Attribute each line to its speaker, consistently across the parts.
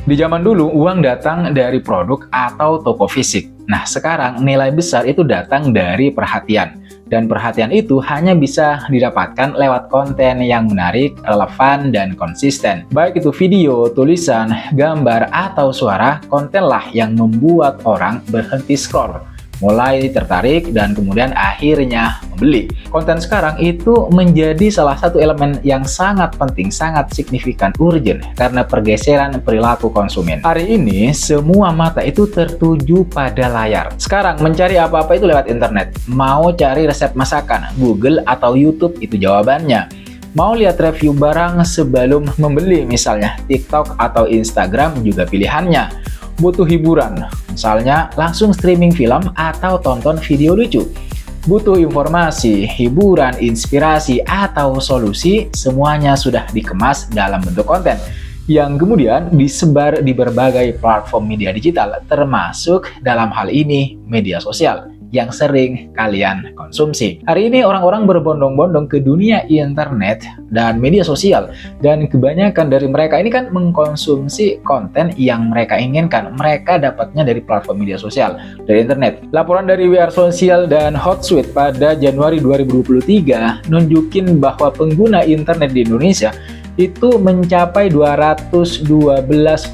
Speaker 1: Di zaman dulu, uang datang dari produk atau toko fisik. Nah, sekarang nilai besar itu datang dari perhatian. Dan perhatian itu hanya bisa didapatkan lewat konten yang menarik, relevan, dan konsisten. Baik itu video, tulisan, gambar, atau suara, kontenlah yang membuat orang berhenti scroll, mulai tertarik, dan kemudian akhirnya membeli. Konten sekarang itu menjadi salah satu elemen yang sangat penting, sangat signifikan, urgent, karena pergeseran perilaku konsumen. Hari ini, semua mata itu tertuju pada layar. Sekarang, mencari apa-apa itu lewat internet. Mau cari resep masakan, Google atau YouTube itu jawabannya. Mau lihat review barang sebelum membeli, misalnya TikTok atau Instagram juga pilihannya. Butuh hiburan, misalnya langsung streaming film atau tonton video lucu. Butuh informasi, hiburan, inspirasi, atau solusi, semuanya sudah dikemas dalam bentuk konten yang kemudian disebar di berbagai platform media digital, termasuk dalam hal ini media sosial yang sering kalian konsumsi. Hari ini orang-orang berbondong-bondong ke dunia internet dan media sosial, dan kebanyakan dari mereka ini kan mengkonsumsi konten yang mereka inginkan. Mereka dapatnya dari platform media sosial, dari internet. Laporan dari We Are Social dan Hotsuite pada Januari 2023 nunjukin bahwa pengguna internet di Indonesia itu mencapai 212,9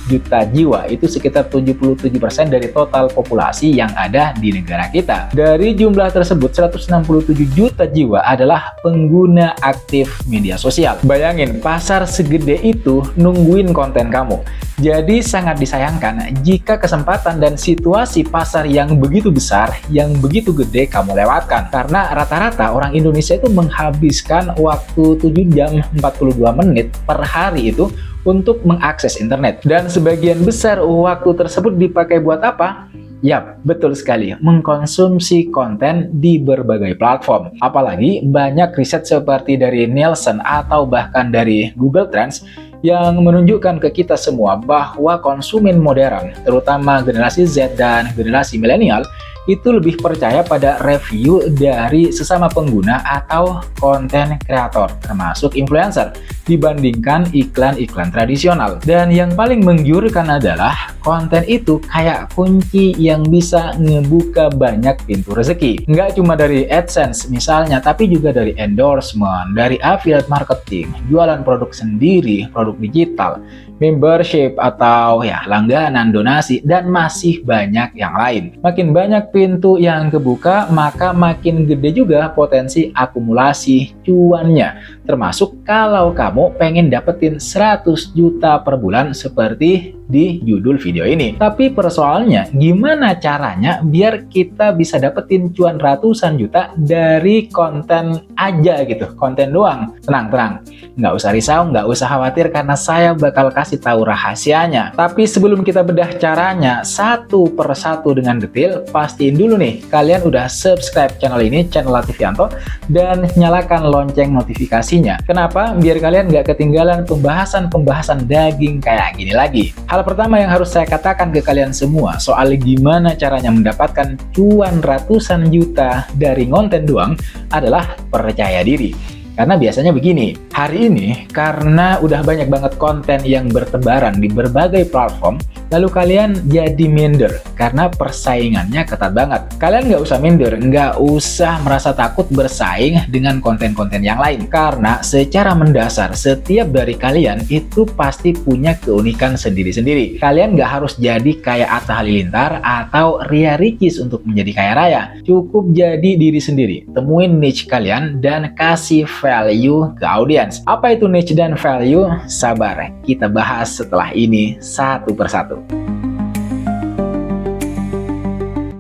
Speaker 1: juta jiwa. Itu sekitar 77% dari total populasi yang ada di negara kita. Dari jumlah tersebut, 167 juta jiwa adalah pengguna aktif media sosial. Bayangin, pasar segede itu nungguin konten kamu. Jadi sangat disayangkan jika kesempatan dan situasi pasar yang begitu besar, yang begitu gede kamu lewatkan. Karena rata-rata orang Indonesia itu menghabiskan waktu 7 jam 42 menit per hari itu untuk mengakses internet. Dan sebagian besar waktu tersebut dipakai buat apa? Yap, betul sekali, mengkonsumsi konten di berbagai platform. Apalagi banyak riset seperti dari Nielsen atau bahkan dari Google Trends yang menunjukkan ke kita semua bahwa konsumen modern, terutama generasi Z dan generasi milenial, itu lebih percaya pada review dari sesama pengguna atau konten kreator, termasuk influencer, dibandingkan iklan-iklan tradisional. Dan yang paling menggiurkan adalah konten itu kayak kunci yang bisa ngebuka banyak pintu rezeki. Nggak cuma dari AdSense misalnya, tapi juga dari endorsement, dari affiliate marketing, jualan produk sendiri, produk digital, membership atau ya langganan, donasi, dan masih banyak yang lain. Makin banyak pintu yang kebuka, maka makin gede juga potensi akumulasi cuannya. Termasuk kalau kamu pengen dapetin 100 juta per bulan seperti di judul video ini. Tapi persoalannya, gimana caranya biar kita bisa dapetin cuan ratusan juta dari konten aja gitu, konten doang? Tenang, nggak usah risau, nggak usah khawatir, karena saya bakal kasih tahu rahasianya. Tapi sebelum kita bedah caranya satu per satu dengan detail, pastiin dulu nih kalian udah subscribe channel ini, channel Lativianto, dan nyalakan lonceng notifikasinya. Kenapa? Biar kalian nggak ketinggalan pembahasan-pembahasan daging kayak gini lagi. Hal pertama yang harus saya katakan ke kalian semua soal gimana caranya mendapatkan cuan ratusan juta dari konten doang adalah percaya diri. Karena biasanya begini, hari ini karena udah banyak banget konten yang bertebaran di berbagai platform, lalu kalian jadi minder karena persaingannya ketat banget. Kalian nggak usah minder, nggak usah merasa takut bersaing dengan konten-konten yang lain. Karena secara mendasar, setiap dari kalian itu pasti punya keunikan sendiri-sendiri. Kalian nggak harus jadi kayak Atta Halilintar atau Ria Ricis untuk menjadi kaya raya. Cukup jadi diri sendiri, temuin niche kalian dan kasih value ke audiens. Apa itu niche dan value? Sabar, kita bahas setelah ini satu persatu.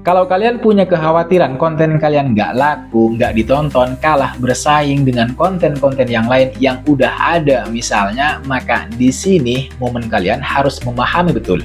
Speaker 1: Kalau kalian punya kekhawatiran konten kalian nggak laku, nggak ditonton, kalah bersaing dengan konten-konten yang lain yang udah ada misalnya, maka di sini momen kalian harus memahami betul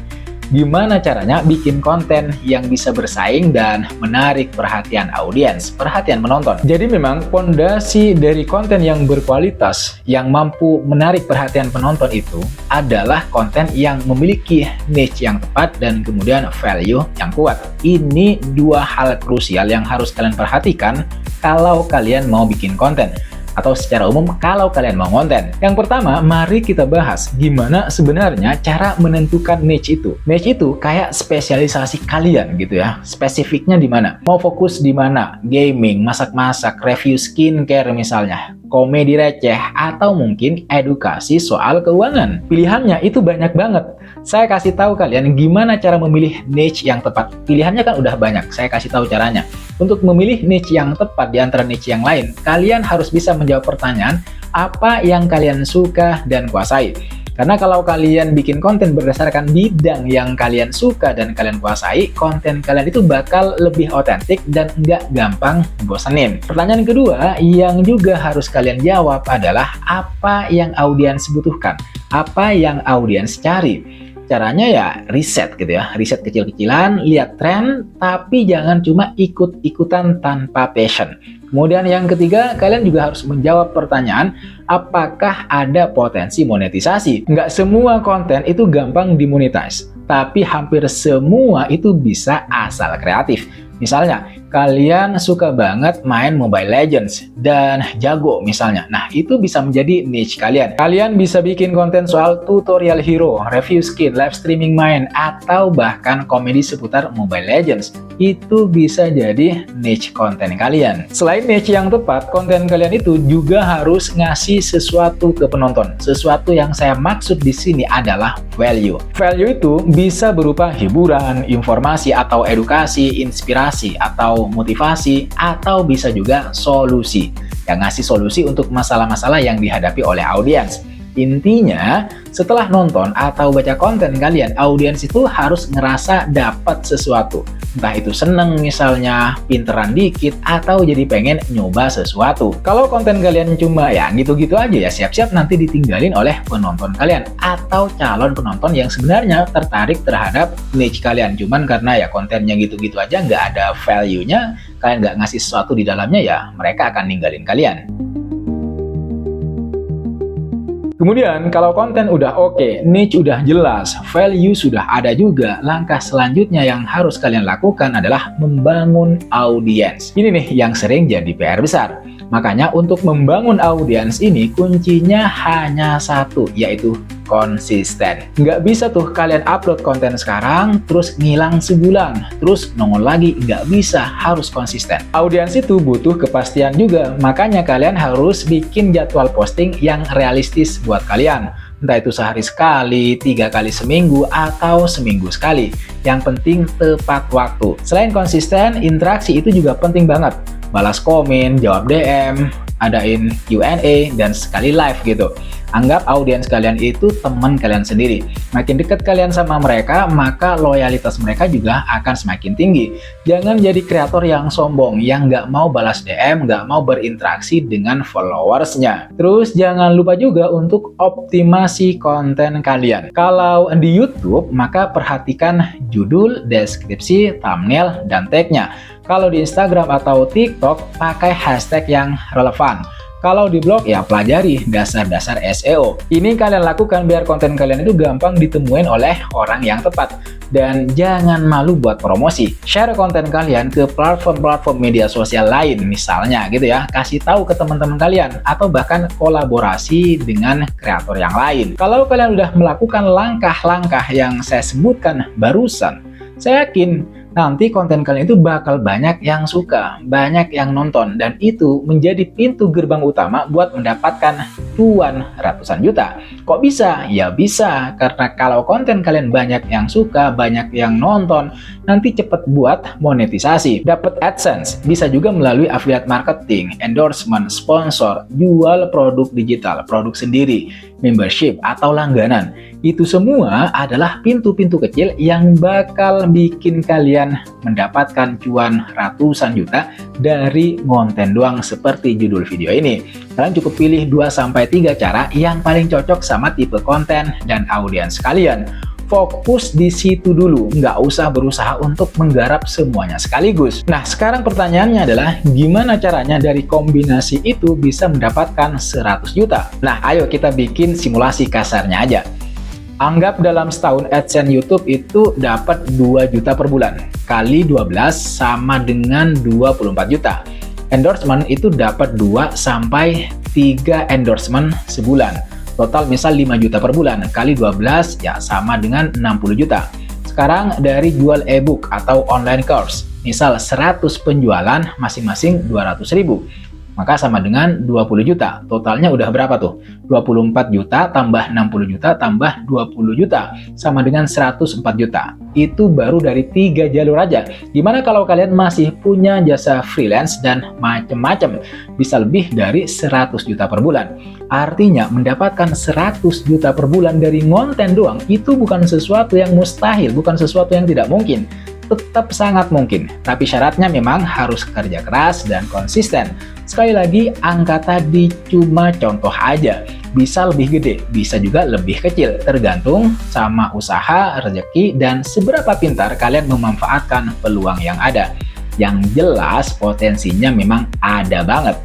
Speaker 1: gimana caranya bikin konten yang bisa bersaing dan menarik perhatian audiens, perhatian penonton. Jadi memang pondasi dari konten yang berkualitas, yang mampu menarik perhatian penonton itu adalah konten yang memiliki niche yang tepat dan kemudian value yang kuat. Ini dua hal krusial yang harus kalian perhatikan kalau kalian mau bikin konten. atau secara umum kalau kalian mau konten. Yang pertama, mari kita bahas gimana sebenarnya cara menentukan niche itu. Niche itu kayak spesialisasi kalian gitu ya. Spesifiknya di mana? Mau fokus di mana? Gaming, masak-masak, review skincare misalnya, komedi receh, atau mungkin edukasi soal keuangan. Pilihannya itu banyak banget. Saya kasih tahu kalian gimana cara memilih niche yang tepat. Pilihannya kan udah banyak, saya kasih tahu caranya. Untuk memilih niche yang tepat di antara niche yang lain, kalian harus bisa menjawab pertanyaan apa yang kalian suka dan kuasai. Karena kalau kalian bikin konten berdasarkan bidang yang kalian suka dan kalian kuasai, konten kalian itu bakal lebih otentik dan nggak gampang bosenin. Pertanyaan kedua yang juga harus kalian jawab adalah apa yang audiens butuhkan, apa yang audiens cari. Caranya ya riset gitu ya, riset kecil-kecilan, lihat tren, tapi jangan cuma ikut-ikutan tanpa passion. Kemudian yang ketiga, kalian juga harus menjawab pertanyaan, apakah ada potensi monetisasi? Nggak semua konten itu gampang dimonetize, tapi hampir semua itu bisa asal kreatif. Misalnya, kalian suka banget main Mobile Legends dan jago misalnya. Nah, itu bisa menjadi niche kalian. Kalian bisa bikin konten soal tutorial hero, review skin, live streaming main, atau bahkan komedi seputar Mobile Legends. Itu bisa jadi niche konten kalian. Selain niche yang tepat, konten kalian itu juga harus ngasih sesuatu ke penonton. Sesuatu yang saya maksud di sini adalah value. Value itu bisa berupa hiburan, informasi atau edukasi, inspirasi atau motivasi, atau bisa juga solusi. Yang ngasih solusi untuk masalah-masalah yang dihadapi oleh audiens. Intinya, setelah nonton atau baca konten kalian, audiens itu harus ngerasa dapat sesuatu. Entah itu seneng misalnya, pinteran dikit, atau jadi pengen nyoba sesuatu. Kalau konten kalian cuma ya gitu-gitu aja ya, siap-siap nanti ditinggalin oleh penonton kalian atau calon penonton yang sebenarnya tertarik terhadap niche kalian. Cuman karena ya kontennya gitu-gitu aja, nggak ada value-nya, kalian nggak ngasih sesuatu di dalamnya, ya mereka akan ninggalin kalian. Kemudian kalau konten udah oke, niche udah jelas, value sudah ada juga, langkah selanjutnya yang harus kalian lakukan adalah membangun audiens. Ini nih yang sering jadi PR besar. Makanya untuk membangun audiens ini kuncinya hanya satu, yaitu konsisten. Nggak bisa tuh kalian upload konten sekarang, terus ngilang sebulan, terus nongol lagi, nggak bisa, harus konsisten. Audiens itu butuh kepastian juga, makanya kalian harus bikin jadwal posting yang realistis buat kalian. Entah itu sehari sekali, 3 kali seminggu, atau seminggu sekali. Yang penting tepat waktu. Selain konsisten, interaksi itu juga penting banget. Balas komen, jawab DM, adain Q&A, dan sekali live gitu. Anggap audiens kalian itu teman kalian sendiri. Makin dekat kalian sama mereka, maka loyalitas mereka juga akan semakin tinggi. Jangan jadi kreator yang sombong, yang nggak mau balas DM, nggak mau berinteraksi dengan followersnya. Terus jangan lupa juga untuk optimasi konten kalian. Kalau di YouTube, maka perhatikan judul, deskripsi, thumbnail, dan tag-nya. Kalau di Instagram atau TikTok, pakai hashtag yang relevan. Kalau di blog, ya pelajari dasar-dasar SEO. Ini kalian lakukan biar konten kalian itu gampang ditemuin oleh orang yang tepat. Dan jangan malu buat promosi. Share konten kalian ke platform-platform media sosial lain misalnya gitu ya. Kasih tahu ke teman-teman kalian atau bahkan kolaborasi dengan kreator yang lain. Kalau kalian udah melakukan langkah-langkah yang saya sebutkan barusan, saya yakin nanti konten kalian itu bakal banyak yang suka, banyak yang nonton, dan itu menjadi pintu gerbang utama buat mendapatkan cuan ratusan juta. Kok bisa? Ya bisa, karena kalau konten kalian banyak yang suka, banyak yang nonton, nanti cepet buat monetisasi. Dapat AdSense, bisa juga melalui affiliate marketing, endorsement, sponsor, jual produk digital, produk sendiri, membership, atau langganan. Itu semua adalah pintu-pintu kecil yang bakal bikin kalian mendapatkan cuan ratusan juta dari konten doang seperti judul video ini. Kalian cukup pilih 2-3 cara yang paling cocok sama tipe konten dan audiens kalian. Fokus di situ dulu, nggak usah berusaha untuk menggarap semuanya sekaligus. Nah, sekarang pertanyaannya adalah gimana caranya dari kombinasi itu bisa mendapatkan 100 juta? Nah, ayo kita bikin simulasi kasarnya aja. Anggap dalam setahun AdSense YouTube itu dapat 2 juta per bulan. Kali 12 sama dengan 24 juta. Endorsement itu dapat 2-3 3 endorsement sebulan. Total misal 5 juta per bulan, kali 12 ya sama dengan 60 juta. Sekarang dari jual e-book atau online course, misal 100 penjualan masing-masing 200.000. Maka sama dengan 20 juta. Totalnya udah berapa tuh? 24 juta tambah 60 juta tambah 20 juta. Sama dengan 104 juta. Itu baru dari 3 jalur aja. Gimana kalau kalian masih punya jasa freelance dan macem-macem? Bisa lebih dari 100 juta per bulan. Artinya mendapatkan 100 juta per bulan dari konten doang itu bukan sesuatu yang mustahil, bukan sesuatu yang tidak mungkin. Tetap sangat mungkin, tapi syaratnya memang harus kerja keras dan konsisten. Sekali lagi, angka tadi cuma contoh aja. Bisa lebih gede, bisa juga lebih kecil, tergantung sama usaha, rezeki, dan seberapa pintar kalian memanfaatkan peluang yang ada. Yang jelas, potensinya memang ada banget.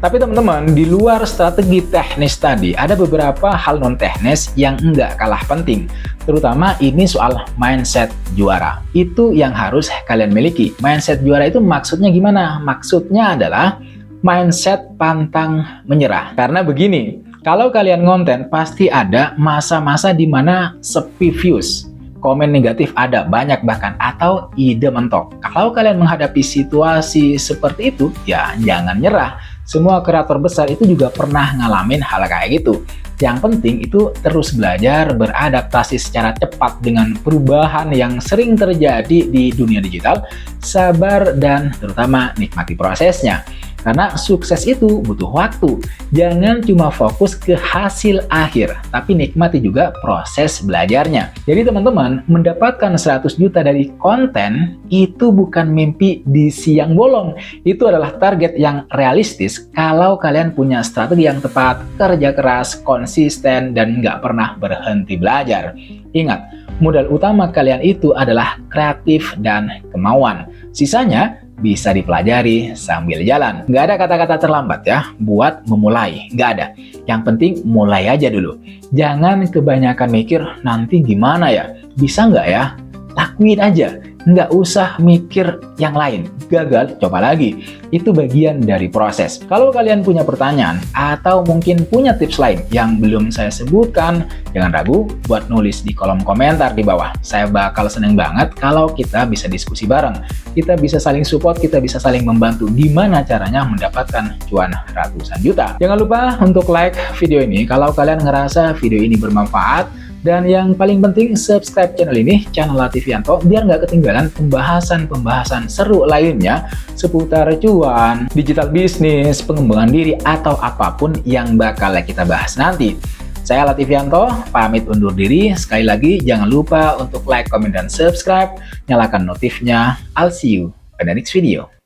Speaker 1: Tapi teman-teman, di luar strategi teknis tadi, ada beberapa hal non-teknis yang nggak kalah penting. Terutama ini soal mindset juara. Itu yang harus kalian miliki. Mindset juara itu maksudnya gimana? Maksudnya adalah mindset pantang menyerah. Karena begini, kalau kalian ngonten, pasti ada masa-masa di mana sepi views. Komen negatif ada banyak bahkan, atau ide mentok. Kalau kalian menghadapi situasi seperti itu, ya jangan nyerah. Semua kreator besar itu juga pernah ngalamin hal kayak gitu. Yang penting itu terus belajar beradaptasi secara cepat dengan perubahan yang sering terjadi di dunia digital, sabar dan terutama nikmati prosesnya. Karena sukses itu butuh waktu. Jangan cuma fokus ke hasil akhir, tapi nikmati juga proses belajarnya. Jadi teman-teman, mendapatkan 100 juta dari konten itu bukan mimpi di siang bolong. Itu adalah target yang realistis kalau kalian punya strategi yang tepat, kerja keras, konsisten, dan nggak pernah berhenti belajar. Ingat, modal utama kalian itu adalah kreatif dan kemauan. Sisanya bisa dipelajari sambil jalan. Nggak ada kata-kata terlambat ya buat memulai. Nggak ada. Yang penting mulai aja dulu. Jangan kebanyakan mikir nanti gimana ya. Bisa nggak ya? Lakuin aja. Nggak usah mikir yang lain. Gagal, coba lagi. Itu bagian dari proses. Kalau kalian punya pertanyaan atau mungkin punya tips lain yang belum saya sebutkan, jangan ragu buat nulis di kolom komentar di bawah. Saya bakal seneng banget kalau kita bisa diskusi bareng. Kita bisa saling support, kita bisa saling membantu gimana caranya mendapatkan cuan ratusan juta. Jangan lupa untuk like video ini kalau kalian ngerasa video ini bermanfaat. Dan yang paling penting, subscribe channel ini, channel Lativianto, biar nggak ketinggalan pembahasan-pembahasan seru lainnya seputar cuan, digital bisnis, pengembangan diri, atau apapun yang bakal kita bahas nanti. Saya Lativianto, pamit undur diri. Sekali lagi, jangan lupa untuk like, comment, dan subscribe. Nyalakan notifnya. I'll see you in the next video.